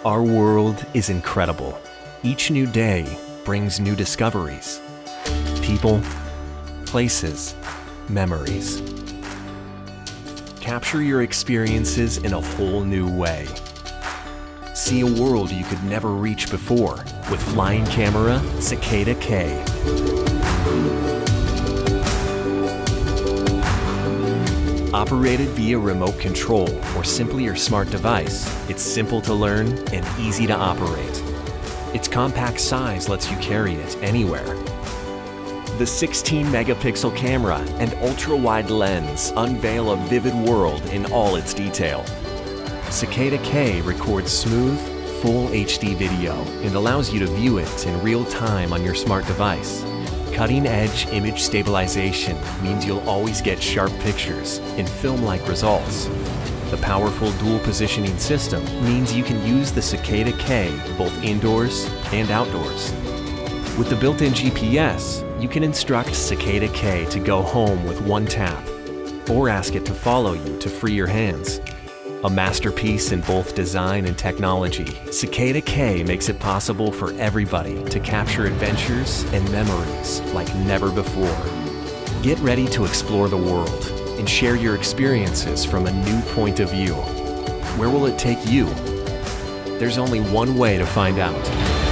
Our world is incredible. Each new day brings new discoveries. People, places, memories. Capture your experiences in a whole new way. See a world you could never reach before with flying camera Cicada K. Operated via remote control or simply your smart device, it's simple to learn and easy to operate. Its compact size lets you carry it anywhere. The 16-megapixel camera and ultra-wide lens unveil a vivid world in all its detail. Cicada K records smooth, full HD video and allows you to view it in real time on your smart device. Cutting-edge image stabilization means you'll always get sharp pictures and film-like results. The powerful dual positioning system means you can use the Cicada K both indoors and outdoors. With the built-in GPS, you can instruct Cicada K to go home with one tap, or ask it to follow you to free your hands. A masterpiece in both design and technology, Cicada K makes it possible for everybody to capture adventures and memories like never before. Get ready to explore the world and share your experiences from a new point of view. Where will it take you? There's only one way to find out.